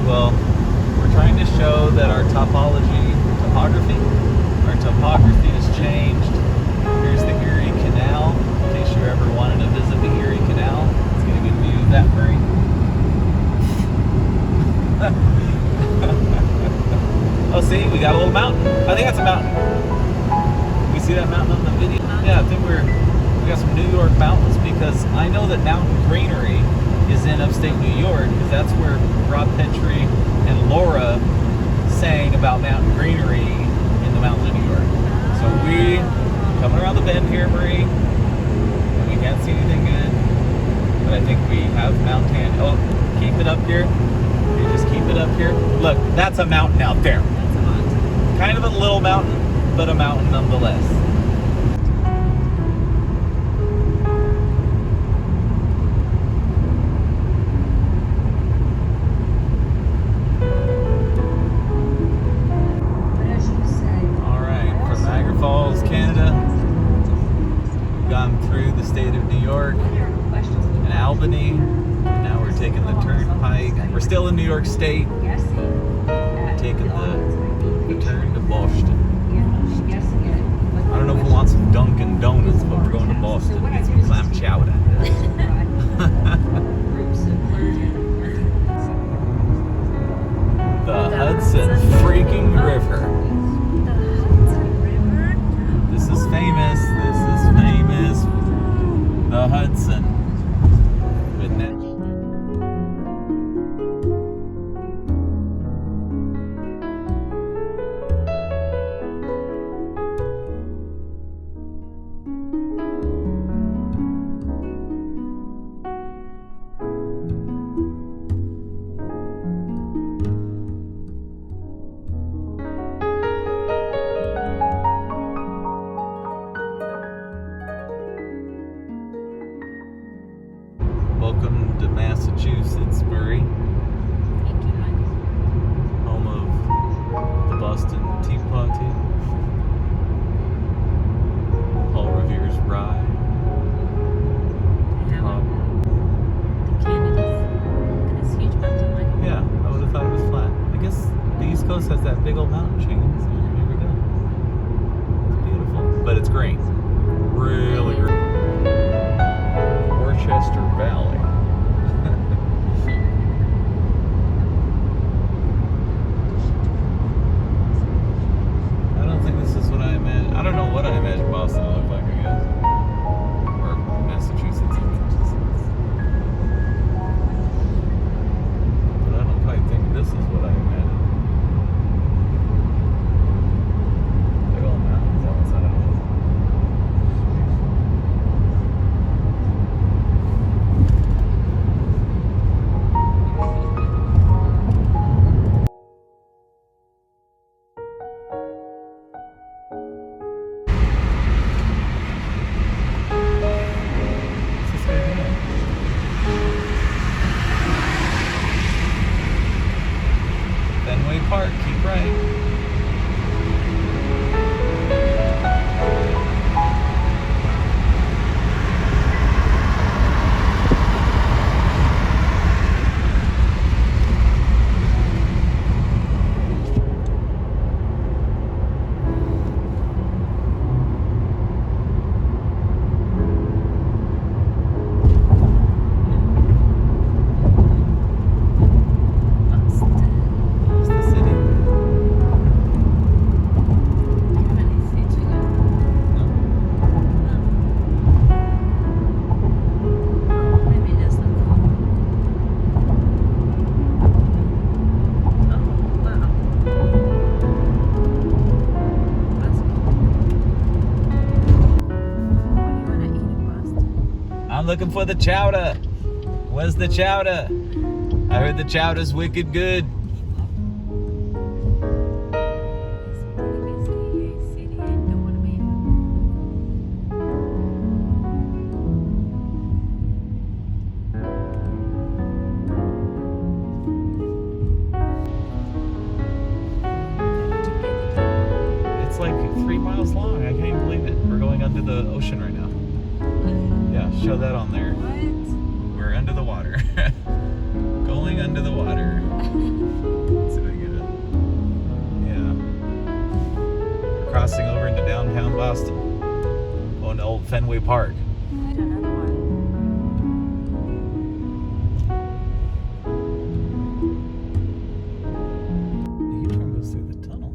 Well, we're trying to show that our topography has changed. Here's the Erie Canal, in case you ever wanted to visit the Erie Canal. Let's get a good view of that, Murray. Oh, see, we got a little mountain. I think that's a mountain. We see that mountain on the video? Yeah, I think we got some New York mountains, because I know that Mountain Greenery is in upstate New York, because that's where Rob Petrie and Laura sang about Mountain Greenery in the mountains of New York. So we coming around the bend here, Marie, and we can't see anything good, but I think we have Mount Tan. Oh, keep it up here. You just keep it up here. Look, that's a mountain out there. That's a mountain. Kind of a little mountain, but a mountain nonetheless. State of New York and Albany. Now we're taking the turnpike. We're still in New York State. We're taking the turn to Boston. I don't know if we want some Dunkin' Donuts, but we're going to Boston to get some clam chowder. The Hudson freaking River. This is famous. This is famous. The Hudson. Isn't it? Welcome to Massachusetts, Murray. Thank you, Mike. Home of the Boston Tea Party. Paul Revere's Rye. The Canada's. Look at this huge mountain, Mike. Yeah, I would have thought it was flat. I guess the East Coast has that big old mountain chain, so here we go. It's beautiful, but it's green. Really green. Worcester Valley. I don't think this is what I imagine. I don't know what I imagine Boston to look like, I guess. Or Massachusetts. But I don't quite think this is what I imagine. Big old mountains outside. Fenway Park, keep right. I'm looking for the chowder. Where's the chowder? I heard the chowder's wicked good. It's like 3 miles long. I can't even believe it. We're going under the ocean right now. Yeah, show that on there. What? We're under the water. downtown Boston. Going to old Fenway Park. Right, another one. The U-turn goes through the tunnel.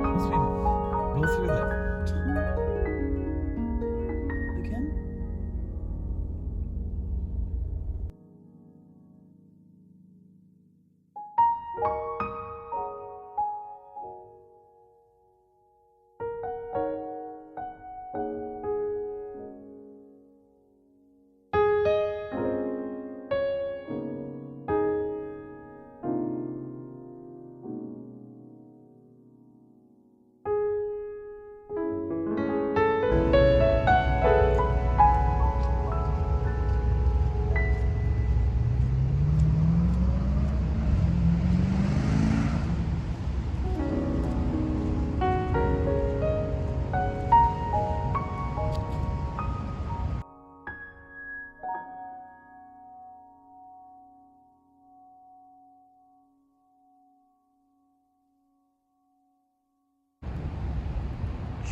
Must be go through the tunnel again.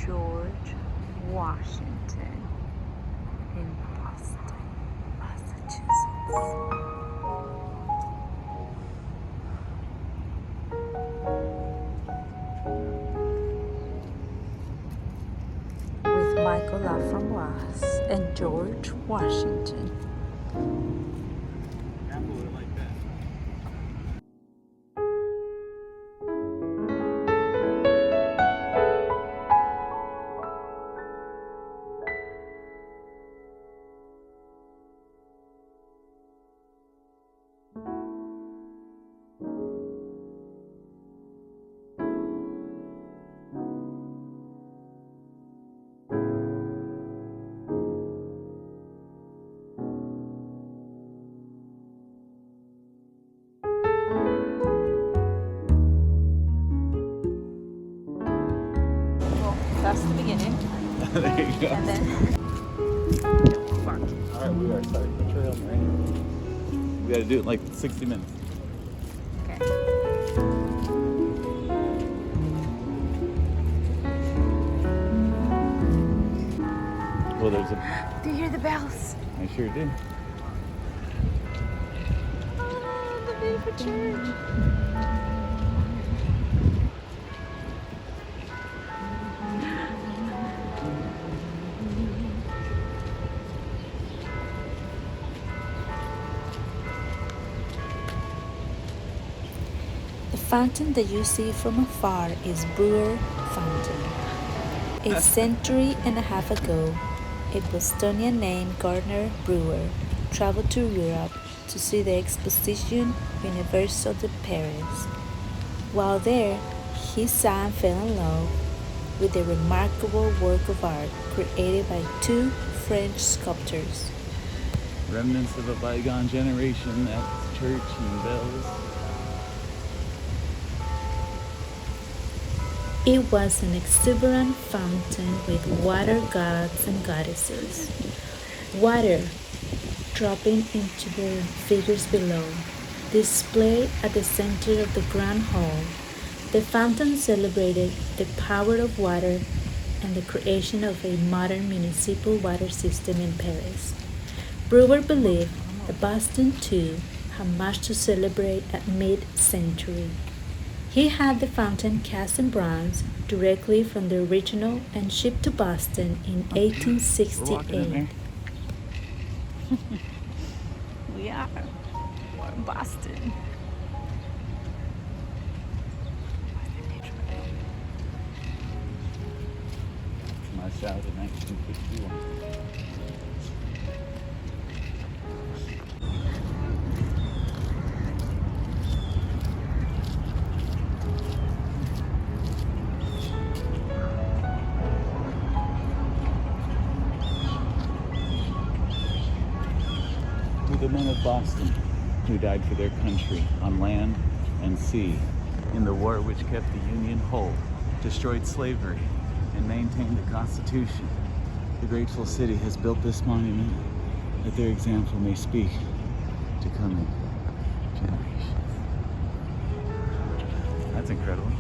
George Washington in Boston, Massachusetts. With Michael Laframboise and George Washington. Apple it like that. Well, that's the beginning. There you go. And then Alright, we are starting the trail, right? We gotta do it in like 60 minutes. okay. Well, there's a. Do you hear the bells? I sure do. Oh, the beautiful church. The fountain that you see from afar is Brewer Fountain. A century and a half ago, a Bostonian named Gardner Brewer traveled to Europe to see the Exposition Universelle de Paris. While there, he saw and fell in love with the remarkable work of art created by two French sculptors. Remnants of a bygone generation at church and bells. It was an exuberant fountain with water gods and goddesses. Water dropping into the figures below. Displayed at the center of the grand hall, the fountain celebrated the power of water and the creation of a modern municipal water system in Paris. Brewer believed that Boston, too, had much to celebrate at mid-century. He had the fountain cast in bronze directly from the original and shipped to Boston in We're walking in 1868. there. We are. We're in Boston. My shout in 1951. To the men of Boston who died for their country on land and sea in the war which kept the Union whole, destroyed slavery, and maintained the Constitution. The grateful city has built this monument that their example may speak to coming generations. That's incredible.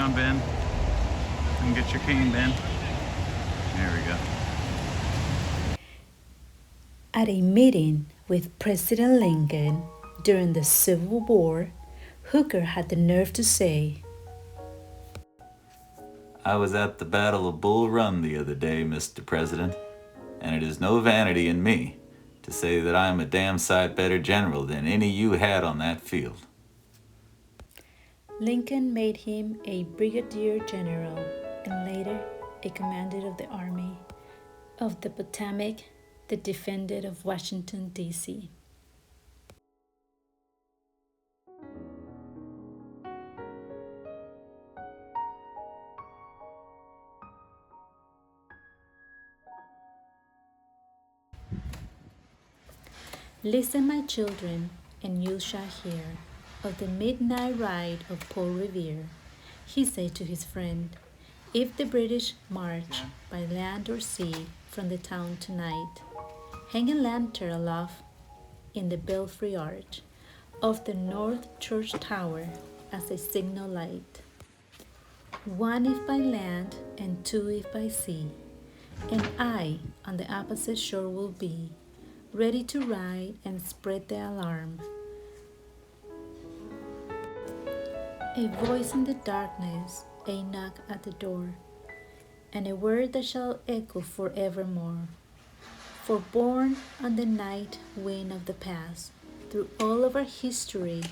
around, Ben. And get your cane, Ben. There we go. At a meeting with President Lincoln during the Civil War, Hooker had the nerve to say, I was at the Battle of Bull Run the other day, Mr. President, and it is no vanity in me to say that I am a damn sight better general than any you had on that field. Lincoln made him a brigadier general and later a commander of the Army of the Potomac that defended of Washington, D.C. Listen, my children, and you shall hear of the midnight ride of Paul Revere. He said to his friend, if the British march by land or sea from the town tonight, hang a lantern aloft in the belfry arch of the North Church Tower as a signal light. 1 if by land and 2 if by sea, and I on the opposite shore will be, ready to ride and spread the alarm. A voice in the darkness, a knock at the door, and a word that shall echo forevermore. For borne on the night wind of the past, through all of our history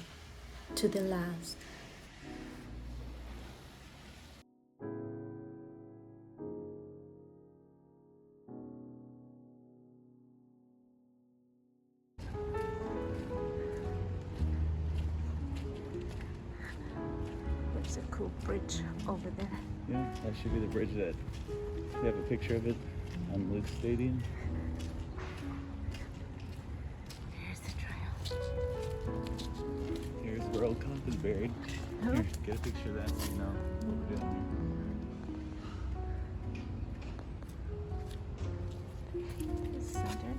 to the last. There's a cool bridge over there. Yeah, that should be the bridge that we have a picture of it on Luke Stadium. Here's the trail. Here's where old Comp is buried. Huh? Here, get a picture of that so you know what we're doing here. Center.